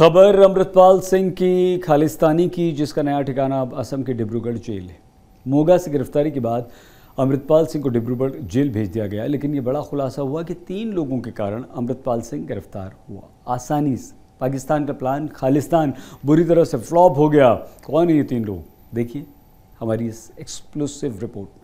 खबर अमृतपाल सिंह की खालिस्तानी की, जिसका नया ठिकाना अब असम के डिब्रूगढ़ जेल है। मोगा से गिरफ्तारी के बाद अमृतपाल सिंह को डिब्रूगढ़ जेल भेज दिया गया, लेकिन ये बड़ा खुलासा हुआ कि 3 लोगों के कारण अमृतपाल सिंह गिरफ्तार हुआ आसानी से। पाकिस्तान का प्लान खालिस्तान बुरी तरह से फ्लॉप हो गया। कौन है ये 3 लोग, देखिए हमारी इस एक्सक्लूसिव रिपोर्ट में।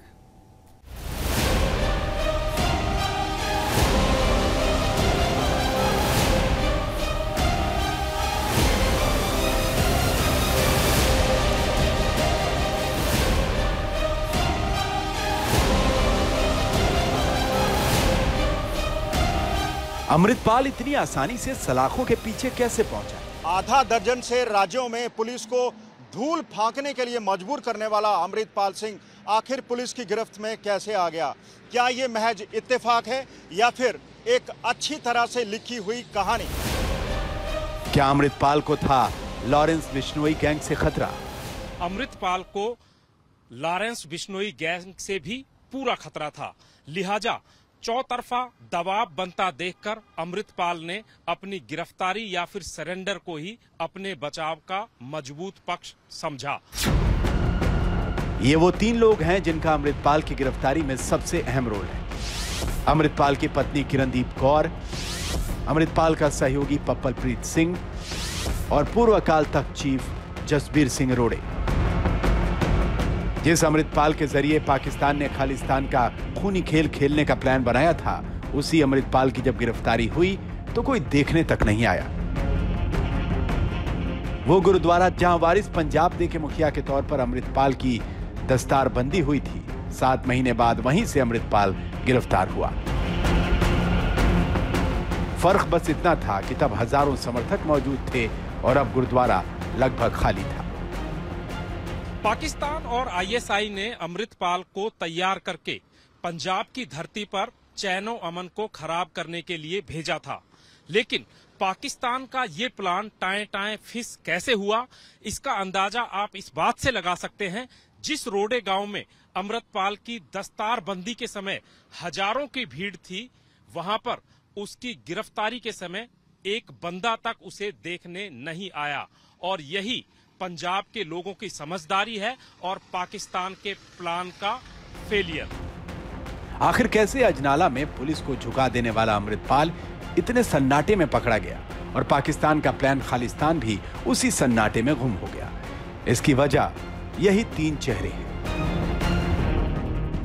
अमृतपाल इतनी आसानी से सलाखों के पीछे कैसे पहुंचा? आधा दर्जन से राज्यों में पुलिस को धूल फांकने के लिए मजबूर करने वाला अमृतपाल सिंह आखिर पुलिस की गिरफ्त में कैसे आ गया? क्या ये महज इत्तेफाक है या फिर एक अच्छी तरह से लिखी हुई कहानी? क्या अमृतपाल को था लॉरेंस बिश्नोई गैंग से खतरा? अमृतपाल को लॉरेंस बिश्नोई गैंग से भी पूरा खतरा था, लिहाजा चौतरफा दबाव बनता देखकर अमृतपाल ने अपनी गिरफ्तारी या फिर सरेंडर को ही अपने बचाव का मजबूत पक्ष समझा। ये वो 3 लोग हैं जिनका अमृतपाल की गिरफ्तारी में सबसे अहम रोल है। अमृतपाल की पत्नी किरणदीप कौर, अमृतपाल का सहयोगी पप्पलप्रीत सिंह और पूर्व अकाल तख्त चीफ जसबीर सिंह रोड़े। जिस अमृतपाल के जरिए पाकिस्तान ने खालिस्तान का खूनी खेल खेलने का प्लान बनाया था, उसी अमृतपाल की जब गिरफ्तारी हुई तो कोई देखने तक नहीं आया। वो गुरुद्वारा जहां वारिस पंजाब दे के मुखिया के तौर पर अमृतपाल की दस्तारबंदी हुई थी, 7 महीने बाद वहीं से अमृतपाल गिरफ्तार हुआ। फर्क बस इतना था कि तब हजारों समर्थक मौजूद थे और अब गुरुद्वारा लगभग खाली था। पाकिस्तान और आईएसआई ने अमृतपाल को तैयार करके पंजाब की धरती पर चैनो अमन को खराब करने के लिए भेजा था, लेकिन पाकिस्तान का ये प्लान टाएं टाएं फिस कैसे हुआ, इसका अंदाजा आप इस बात से लगा सकते हैं। जिस रोडे गांव में अमृतपाल की दस्तारबंदी के समय हजारों की भीड़ थी, वहां पर उसकी गिरफ्तारी के समय एक बंदा तक उसे देखने नहीं आया। और यही पंजाब के लोगों की समझदारी है और पाकिस्तान के प्लान का फेलियर। आखिर कैसे अजनाला में पुलिस को झुका देने वाला अमृतपाल इतने सन्नाटे में पकड़ा गया और पाकिस्तान का प्लान खालिस्तान भी उसी सन्नाटे में गुम हो गया? इसकी वजह यही 3 चेहरे हैं।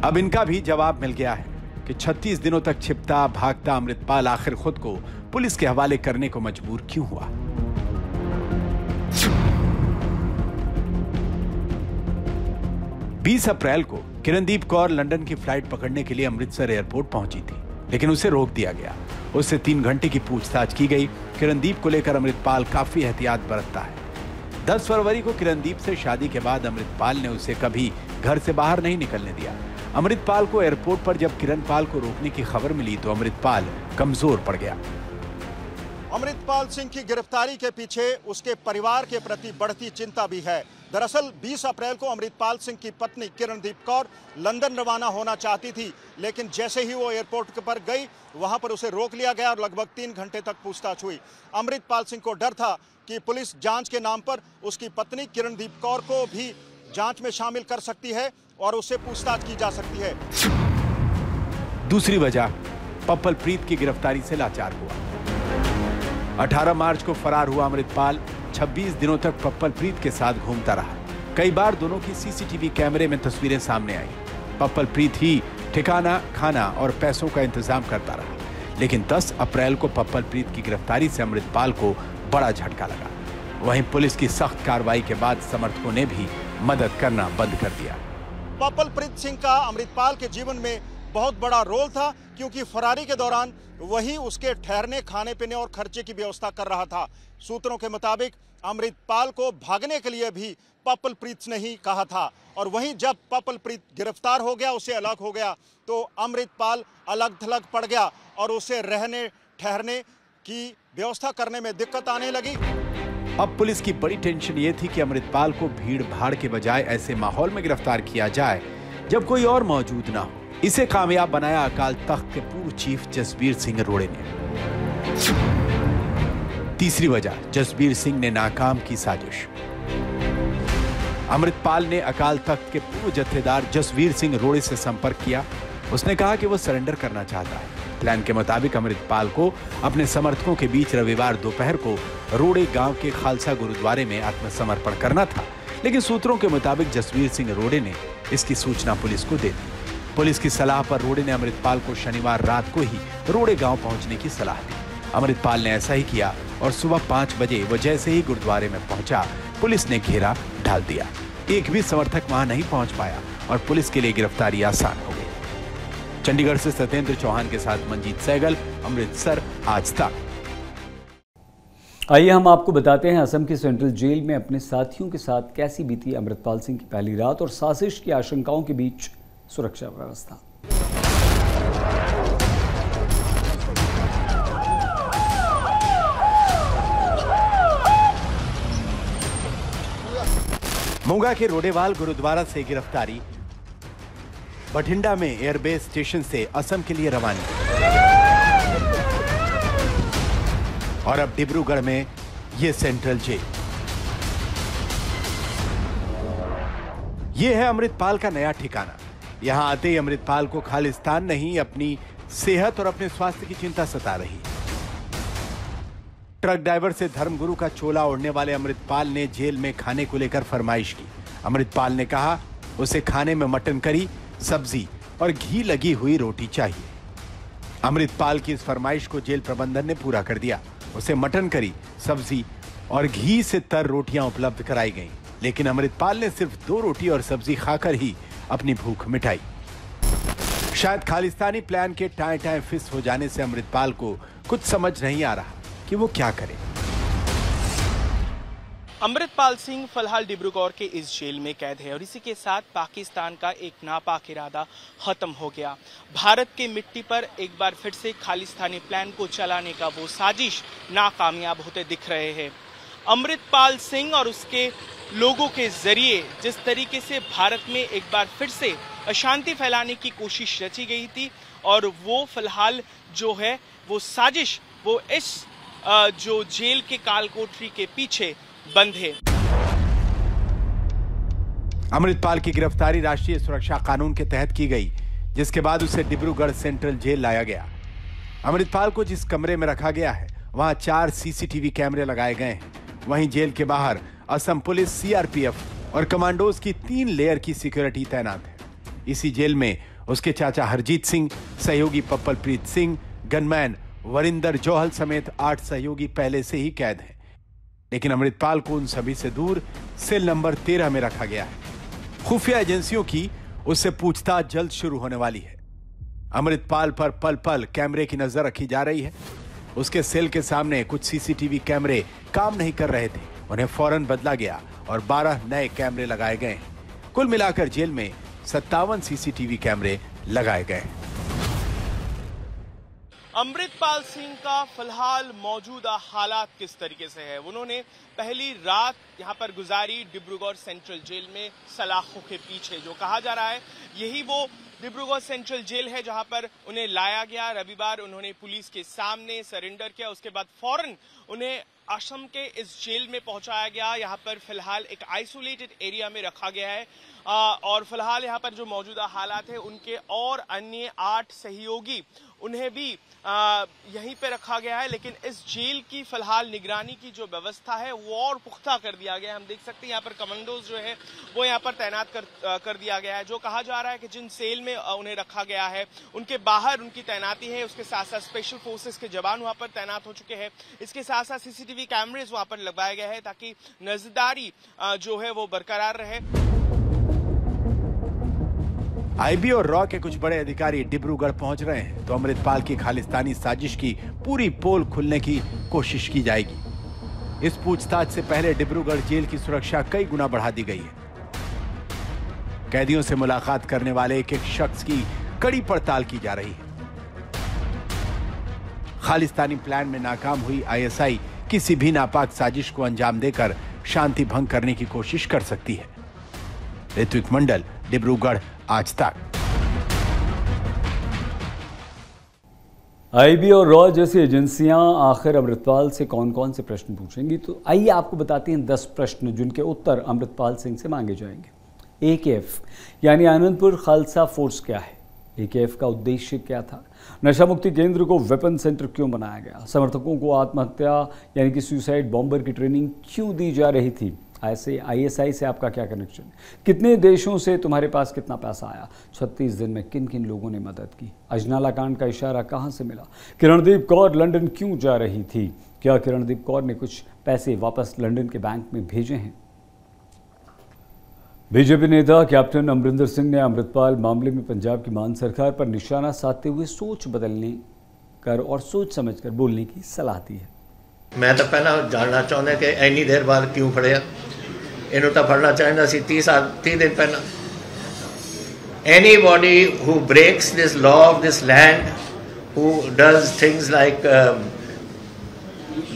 अब इनका भी जवाब मिल गया है कि 36 दिनों तक छिपता भागता अमृतपाल आखिर खुद को पुलिस के हवाले करने को मजबूर क्यों हुआ। 20 अप्रैल को किरणदीप कौर लंदन की फ्लाइट पकड़ने के लिए अमृतसर एयरपोर्ट पहुंची थी, लेकिन उसे रोक दिया गया। उससे 3 घंटे की पूछताछ की गई। किरणदीप को लेकर अमृतपाल काफी एहतियात बरतता है। 10 फरवरी को किरणदीप से शादी के बाद अमृतपाल ने उसे कभी घर से बाहर नहीं निकलने दिया। अमृतपाल को एयरपोर्ट पर जब किरणपाल को रोकने की खबर मिली तो अमृतपाल कमजोर पड़ गया। अमृतपाल सिंह की गिरफ्तारी के पीछे उसके परिवार के प्रति बढ़ती चिंता भी है। दरअसल 20 अप्रैल को अमृतपाल सिंह की पत्नी किरणदीप कौर लंदन रवाना होना चाहती थी, लेकिन जैसे ही वो एयरपोर्ट पर गई, वहां पर उसे रोक लिया गया और लगभग 3 घंटे तक पूछताछ हुई। अमृतपाल सिंह को डर था कि पुलिस जांच के नाम पर उसकी पत्नी किरणदीप कौर को भी जांच में शामिल कर सकती है और उससे पूछताछ की जा सकती है। दूसरी वजह पप्पलप्रीत की गिरफ्तारी से लाचार हुआ। 18 मार्च को फरार हुआ अमृतपाल 26 दिनों तक पप्पलप्रीत के साथ घूमता रहा। कई बार दोनों की सीसीटीवी कैमरे में तस्वीरें सामने आई। पप्पलप्रीत ही ठिकाना, खाना और पैसों का इंतजाम करता रहा, लेकिन 10 अप्रैल को पप्पलप्रीत की गिरफ्तारी से अमृतपाल को बड़ा झटका लगा। वहीं पुलिस की सख्त कार्रवाई के बाद समर्थकों ने भी मदद करना बंद कर दिया। पप्पलप्रीत सिंह का अमृतपाल के जीवन में बहुत बड़ा रोल था, क्योंकि फरारी के दौरान वही उसके ठहरने, खाने पीने और खर्चे की व्यवस्था कर रहा था। सूत्रों के मुताबिक अमृतपाल को भागने के लिए भी पप्पलप्रीत ने ही कहा था, और वहीं जब पप्पलप्रीत गिरफ्तार हो गया, उससे अलग हो गया, तो अमृतपाल अलग थलग पड़ गया और उसे रहने ठहरने की व्यवस्था करने में दिक्कत आने लगी। अब पुलिस की बड़ी टेंशन ये थी कि अमृतपाल को भीड़ भाड़ के बजाय ऐसे माहौल में गिरफ्तार किया जाए जब कोई और मौजूद ना हो। इसे कामयाब बनाया अकाल तख्त के पूर्व चीफ जसबीर सिंह रोड़े ने। तीसरी वजह, जसबीर सिंह ने नाकाम की साजिश। अमृतपाल ने अकाल तख्त के पूर्व जत्थेदार जसबीर सिंह रोड़े से संपर्क किया। उसने कहा कि वो सरेंडर करना चाहता है। प्लान के मुताबिक अमृतपाल को अपने समर्थकों के बीच रविवार दोपहर को रोड़े गांव के खालसा गुरुद्वारे में आत्मसमर्पण करना था, लेकिन सूत्रों के मुताबिक जसबीर सिंह रोड़े ने इसकी सूचना पुलिस को दे दी। पुलिस की सलाह पर रोड़े ने अमृतपाल को शनिवार रात को ही रोड़े गांव पहुंचने की सलाह दी। अमृतपाल ने ऐसा ही किया और सुबह 5 बजे वो जैसे ही गुरुद्वारे में पहुंचा, पुलिस ने घेरा ढाल दिया। एक भी समर्थक वहां नहीं पहुंच पाया और पुलिस के लिए गिरफ्तारी आसान हो गई। चंडीगढ़ से सत्येंद्र चौहान के साथ मंजीत सहगल, अमृतसर, आज तक। आइए हम आपको बताते हैं असम की सेंट्रल जेल में अपने साथियों के साथ कैसी बीती अमृतपाल सिंह की पहली रात और साजिश की आशंकाओं के बीच सुरक्षा व्यवस्था। मोगा के रोडेवाल गुरुद्वारा से गिरफ्तारी, बठिंडा में एयरबेस स्टेशन से असम के लिए रवानगी और अब डिब्रूगढ़ में ये सेंट्रल जेल। ये है अमृतपाल का नया ठिकाना। यहां आते ही अमृतपाल को खालिस्तान नहीं, अपनी सेहत और अपने स्वास्थ्य की चिंता सता रही। ट्रक ड्राइवर से धर्मगुरु का चोला ओढ़ने वाले अमृतपाल ने जेल में खाने को लेकर फरमाइश की। अमृतपाल ने कहा उसे खाने में मटन करी, सब्जी और घी लगी हुई रोटी चाहिए। अमृतपाल की इस फरमाइश को जेल प्रबंधन ने पूरा कर दिया। उसे मटन करी, सब्जी और घी से तर रोटियां उपलब्ध कराई गईं, लेकिन अमृतपाल ने सिर्फ 2 रोटी और सब्जी खाकर ही अपनी भूख मिटाई। शायद खालिस्तानी प्लान के टाएं टाएं फिस हो जाने से अमृतपाल को कुछ समझ नहीं आ रहा कि वो क्या करे। अमृतपाल सिंह फिलहाल डिब्रूगढ़ के इस जेल में कैद है और इसी के साथ पाकिस्तान का एक नापाक इरादा खत्म हो गया। भारत के मिट्टी पर एक बार फिर से खालिस्तानी प्लान को चलाने का वो साजिश नाकामयाब होते दिख रहे हैं। अमृतपाल सिंह और उसके लोगों के जरिए जिस तरीके से भारत में एक बार फिर से अशांति फैलाने की कोशिश रची गई थी और वो फिलहाल जो है वो साजिश वो इस जो जेल के कालकोठरी के पीछे बंद है। अमृतपाल की गिरफ्तारी राष्ट्रीय सुरक्षा कानून के तहत की गई, जिसके बाद उसे डिब्रूगढ़ सेंट्रल जेल लाया गया। अमृतपाल को जिस कमरे में रखा गया है वहां 4 सीसीटीवी कैमरे लगाए गए हैं। वहीं जेल के बाहर असम पुलिस, सीआरपीएफ और कमांडोज की 3 लेयर की सिक्योरिटी तैनात है। इसी जेल में उसके चाचा हरजीत सिंह, सहयोगी पप्पल प्रीत सिंह, गनमैन वरिंदर जोहल समेत 8 सहयोगी पहले से ही कैद हैं। लेकिन अमृतपाल को उन सभी से दूर सेल नंबर 13 में रखा गया है। खुफिया एजेंसियों की उससे पूछताछ जल्द शुरू होने वाली है। अमृतपाल पर पल पल कैमरे की नजर रखी जा रही है। उसके सेल के सामने कुछ सीसीटीवी कैमरे काम नहीं कर रहे थे, उन्हें फौरन बदला गया और 12 नए कैमरे लगाए गए हैं। कुल मिलाकर जेल में 57 सीसीटीवी कैमरे लगाए गए हैं। अमृतपाल सिंह का फिलहाल मौजूदा हालात किस तरीके से है? उन्होंने पहली रात यहां पर गुजारी डिब्रूगढ़ सेंट्रल जेल में सलाखों के पीछे। जो कहा जा रहा है यही वो डिब्रूगढ़ सेंट्रल जेल है जहां पर उन्हें लाया गया। रविवार उन्होंने पुलिस के सामने सरेंडर किया, उसके बाद फौरन उन्हें असम के इस जेल में पहुंचाया गया। यहां पर फिलहाल एक आइसोलेटेड एरिया में रखा गया है और फिलहाल यहां पर जो मौजूदा हालात है उनके और अन्य 8 सहयोगी उन्हें भी यहीं पे रखा गया है। लेकिन इस जेल की फिलहाल निगरानी की जो व्यवस्था है वो और पुख्ता कर दिया गया है। हम देख सकते हैं यहाँ पर कमांडोज जो है वो यहाँ पर तैनात कर दिया गया है। जो कहा जा रहा है कि जिन सेल में उन्हें रखा गया है उनके बाहर उनकी तैनाती है। उसके साथ साथ स्पेशल फोर्सेस के जवान वहां पर तैनात हो चुके हैं। इसके साथ साथ सीसीटीवी कैमरेज वहां पर लगाए गए हैं ताकि नजरदारी जो है वो बरकरार रहे। आईबी और रॉ के कुछ बड़े अधिकारी डिब्रूगढ़ पहुंच रहे हैं तो अमृतपाल की खालिस्तानी साजिश की पूरी पोल खुलने की कोशिश की जाएगी। इस पूछताछ से पहले डिब्रूगढ़ जेल की सुरक्षा कई गुना बढ़ा दी गई है। कैदियों से मुलाकात करने वाले एक एक शख्स की कड़ी पड़ताल की जा रही है। खालिस्तानी प्लान में नाकाम हुई आईएसआई किसी भी नापाक साजिश को अंजाम देकर शांति भंग करने की कोशिश कर सकती है। ऋत्विक मंडल, डिब्रूगढ़, आज तक। आईबी और रॉ जैसी एजेंसियां आखिर अमृतपाल से कौन कौन से प्रश्न पूछेंगी, तो आइए आपको बताते हैं 10 प्रश्न जिनके उत्तर अमृतपाल सिंह से मांगे जाएंगे। AKF यानी आनंदपुर खालसा फोर्स क्या है? AKF का उद्देश्य क्या था? नशा मुक्ति केंद्र को वेपन सेंटर क्यों बनाया गया? समर्थकों को आत्महत्या यानी कि सुसाइड बॉम्बर की ट्रेनिंग क्यों दी जा रही थी? ऐसे ISI से आपका क्या कनेक्शन? कितने देशों से तुम्हारे पास कितना पैसा आया? 36 दिन में किन किन लोगों ने मदद की? अजनाला कांड का इशारा कहां से मिला? किरणदीप कौर लंदन क्यों जा रही थी? क्या किरणदीप कौर ने कुछ पैसे वापस लंदन के बैंक में भेजे हैं? बीजेपी नेता कैप्टन अमरिंदर सिंह ने अमृतपाल मामले में पंजाब की मान सरकार पर निशाना साधते हुए सोच बदलने कर और सोच समझकर बोलने की सलाह दी है। मैं तो पहला जानना चाहता कि इन्नी देर बाद क्यों फड़िया? इनू तो फड़ना चाहिए सी 30 दिन पहला। Anybody who breaks this law of this land, who does things like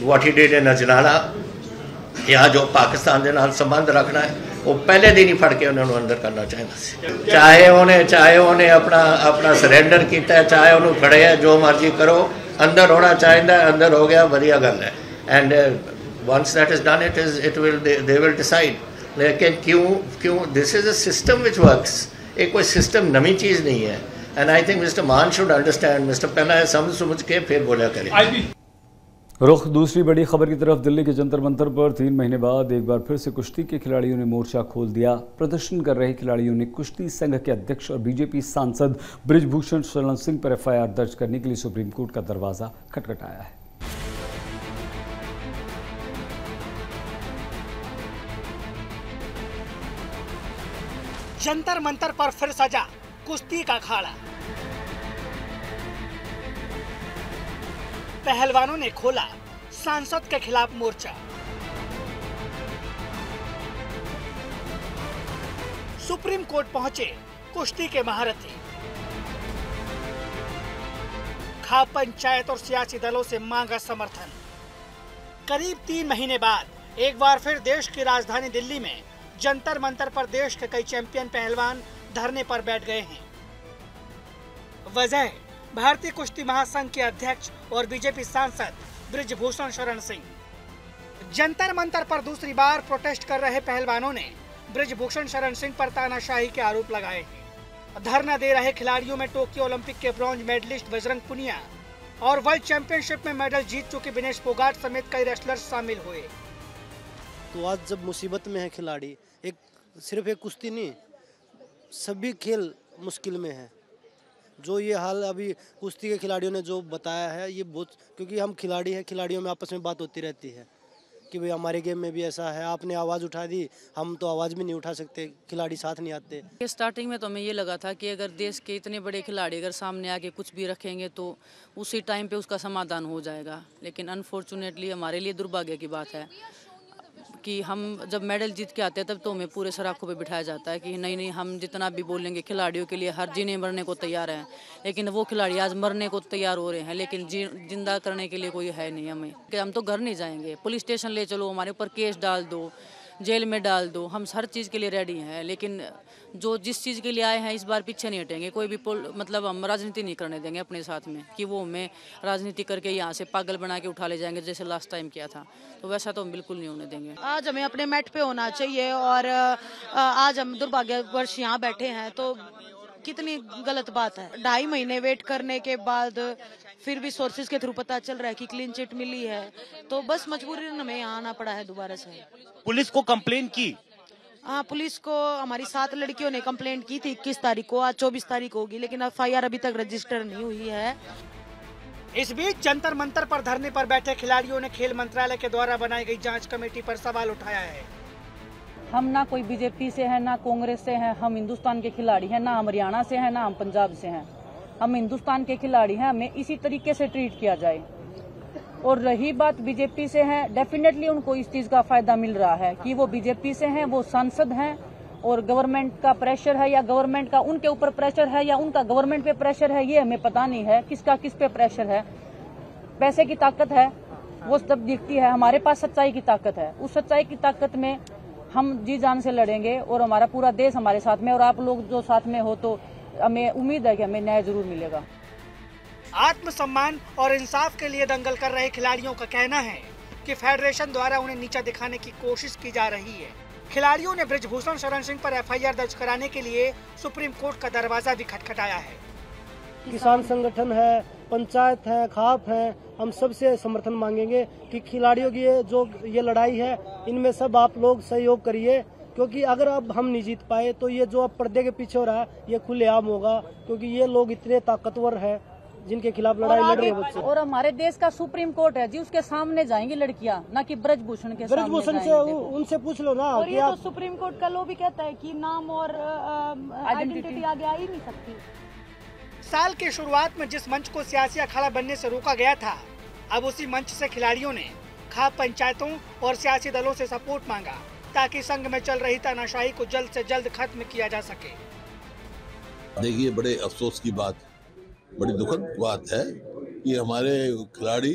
what he did in Ajnala, या जो पाकिस्तान के नाल संबंध रखना है, वो पहले दिन ही फड़ के उन्होंने अंदर करना चाहिए। चाहे उन्हें अपना सरेंडर किया, चाहे उन्होंने फड़िया, जो मर्जी करो, अंदर होना चाहिए, अंदर हो गया, बढ़िया गल है। And once that is done, they will decide। लेकिन क्यों this is a system which works. एक कोई सिस्टम नवी चीज़ नहीं है। एंड आई थिंक मिस्टर मान शुड अंडरस्टैंड। मिस्टर पहला समझ के फिर बोला करें। रुख दूसरी बड़ी खबर की तरफ। दिल्ली के जंतर मंतर पर 3 महीने बाद एक बार फिर से कुश्ती के खिलाड़ियों ने मोर्चा खोल दिया। प्रदर्शन कर रहे खिलाड़ियों ने कुश्ती संघ के अध्यक्ष और बीजेपी सांसद बृजभूषण शरण सिंह पर FIR दर्ज करने के लिए सुप्रीम कोर्ट का दरवाजा खटखटाया है। जंतर मंतर पर फिर सजा कुश्ती का अखाड़ा। पहलवानों ने खोला सांसद के खिलाफ मोर्चा। सुप्रीम कोर्ट पहुंचे कुश्ती के महारथी। खाप पंचायत और सियासी दलों से मांगा समर्थन। करीब 3 महीने बाद एक बार फिर देश की राजधानी दिल्ली में जंतर मंतर पर देश के कई चैंपियन पहलवान धरने पर बैठ गए हैं। वजह भारतीय कुश्ती महासंघ के अध्यक्ष और बीजेपी सांसद बृजभूषण शरण सिंह। जंतर मंतर पर दूसरी बार प्रोटेस्ट कर रहे पहलवानों ने बृजभूषण शरण सिंह पर तानाशाही के आरोप लगाए हैं। धरना दे रहे खिलाड़ियों में टोक्यो ओलंपिक के ब्रॉन्ज मेडलिस्ट बजरंग पुनिया और वर्ल्ड चैंपियनशिप में मेडल जीत चुके विनेश फोगाट समेत कई रेसलर्स शामिल हुए। तो आज जब मुसीबत में है खिलाड़ी, सिर्फ एक कुश्ती नहीं, सभी खेल मुश्किल में है। जो ये हाल अभी कुश्ती के खिलाड़ियों ने जो बताया है, ये बहुत, क्योंकि हम खिलाड़ी हैं, खिलाड़ियों में आपस में बात होती रहती है कि भाई हमारे गेम में भी ऐसा है, आपने आवाज़ उठा दी, हम तो आवाज़ भी नहीं उठा सकते, खिलाड़ी साथ नहीं आते। स्टार्टिंग में तो हमें ये लगा था कि अगर देश के इतने बड़े खिलाड़ी अगर सामने आके कुछ भी रखेंगे तो उसी टाइम पे उसका समाधान हो जाएगा, लेकिन अनफॉर्चुनेटली हमारे लिए दुर्भाग्य की बात है कि हम जब मेडल जीत के आते हैं तब तो हमें पूरे सराखों पे बिठाया जाता है कि नहीं हम जितना भी बोलेंगे खिलाड़ियों के लिए हर जीने मरने को तैयार हैं, लेकिन वो खिलाड़ी आज मरने को तैयार हो रहे हैं, लेकिन जिंदा करने के लिए कोई है नहीं हमें कि हम तो घर नहीं जाएंगे। पुलिस स्टेशन ले चलो, हमारे ऊपर केस डाल दो, जेल में डाल दो, हम हर चीज़ के लिए रेडी हैं, लेकिन जो जिस चीज़ के लिए आए हैं इस बार पीछे नहीं हटेंगे। कोई भी मतलब हम राजनीति नहीं करने देंगे अपने साथ में कि वो हमें राजनीति करके यहाँ से पागल बना के उठा ले जाएंगे जैसे लास्ट टाइम किया था, तो वैसा तो हम बिल्कुल नहीं होने देंगे। आज हमें अपने मैट पे होना चाहिए और आज हम दुर्भाग्यवश यहाँ बैठे हैं, तो कितनी गलत बात है। 2.5 महीने वेट करने के बाद फिर भी सोर्सेज के थ्रू पता चल रहा है कि क्लीन चिट मिली है, तो बस मजबूरी हमें यहाँ आना पड़ा है दोबारा से। पुलिस को कंप्लेन की? हाँ, पुलिस को हमारी 7 लड़कियों ने कंप्लेंट की थी 21 तारीख को, आज 24 तारीख होगी, लेकिन FIR अभी तक रजिस्टर नहीं हुई है। इस बीच जंतर मंतर पर धरने पर बैठे खिलाड़ियों ने खेल मंत्रालय के द्वारा बनाई गई जांच कमेटी पर सवाल उठाया है। हम ना कोई बीजेपी से है, ना कांग्रेस से हैं, हम हिंदुस्तान के खिलाड़ी हैं, ना हम हरियाणा से हैं, ना हम पंजाब से हैं, हम हिंदुस्तान के खिलाड़ी हैं, हमें इसी तरीके से ट्रीट किया जाए। और रही बात बीजेपी से है, डेफिनेटली उनको इस चीज का फायदा मिल रहा है कि वो बीजेपी से हैं, वो सांसद हैं और गवर्नमेंट का प्रेशर है या गवर्नमेंट का उनके ऊपर प्रेशर है या उनका गवर्नमेंट पे प्रेशर है, ये हमें पता नहीं है किसका किस पे प्रेशर है। पैसे की ताकत है वो तब दिखती है, हमारे पास सच्चाई की ताकत है, उस सच्चाई की ताकत में हम जी जान से लड़ेंगे और हमारा पूरा देश हमारे साथ में और आप लोग जो साथ में हो, तो हमें उम्मीद है कि हमें न्याय जरूर मिलेगा। आत्मसम्मान और इंसाफ के लिए दंगल कर रहे खिलाड़ियों का कहना है कि फेडरेशन द्वारा उन्हें नीचा दिखाने की कोशिश की जा रही है। खिलाड़ियों ने बृजभूषण शरण सिंह पर एफआईआर दर्ज कराने के लिए सुप्रीम कोर्ट का दरवाजा भी खटखटाया है। किसान संगठन है, पंचायत है, खाप है, हम सबसे समर्थन मांगेंगे कि खिलाड़ियों की ये लड़ाई है, इनमें सब आप लोग सहयोग करिए, क्योंकि अगर अब हम नहीं जीत पाए तो ये जो अब पर्दे के पीछे हो रहा है ये खुलेआम होगा, क्योंकि ये लोग इतने ताकतवर हैं जिनके खिलाफ लड़ाई लड़ रहे हैं बच्चे। और हमारे देश का सुप्रीम कोर्ट है जी, उसके सामने जाएंगी लड़कियां, ना कि ब्रजभूषण के सामने। ब्रजभूषण से उनसे पूछ लो ना। और ये तो सुप्रीम कोर्ट का लॉ भी कहता है कि नाम और आइडेंटिटी आगे आ ही नहीं सकती। साल के शुरुआत में जिस मंच को सियासी अखाड़ा बनने से रोका गया था, अब उसी मंच से खिलाड़ियों ने खाप पंचायतों और सियासी दलों से सपोर्ट मांगा ताकि संघ में चल रही तानाशाही को जल्द से जल्द खत्म किया जा सके। देखिए, बड़े अफसोस की बात, बड़ी दुखद बात है कि हमारे खिलाड़ी,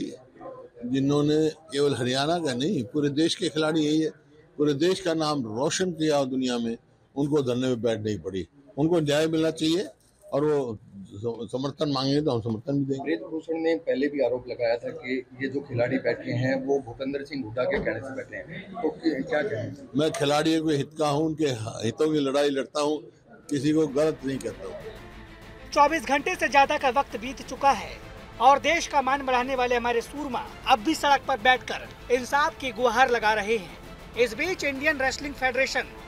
जिन्होंने केवल हरियाणा का नहीं पूरे देश के खिलाड़ी यही है, पूरे देश का नाम रोशन किया दुनिया में, उनको धरने में बैठनी पड़ी। उनको न्याय मिलना चाहिए और वो समर्थन मांगेंगे तो हम समर्थन भी देंगे। बृजभूषण ने पहले भी आरोप लगाया था कि ये जो खिलाड़ी बैठे हैं वो भूपेंद्र सिंह हुड्डा के कहने से बैठे हैं, तो क्या कहें? मैं खिलाड़ियों के हित का हूँ, उनके हितों की लड़ाई लड़ता हूँ, किसी को गलत नहीं कहता हूँ। 24 घंटे से ज्यादा का वक्त बीत चुका है और देश का मान बढ़ाने वाले हमारे सूरमा अब भी सड़क पर बैठकर इंसाफ की गुहार लगा रहे हैं। इस बीच इंडियन रेसलिंग फेडरेशन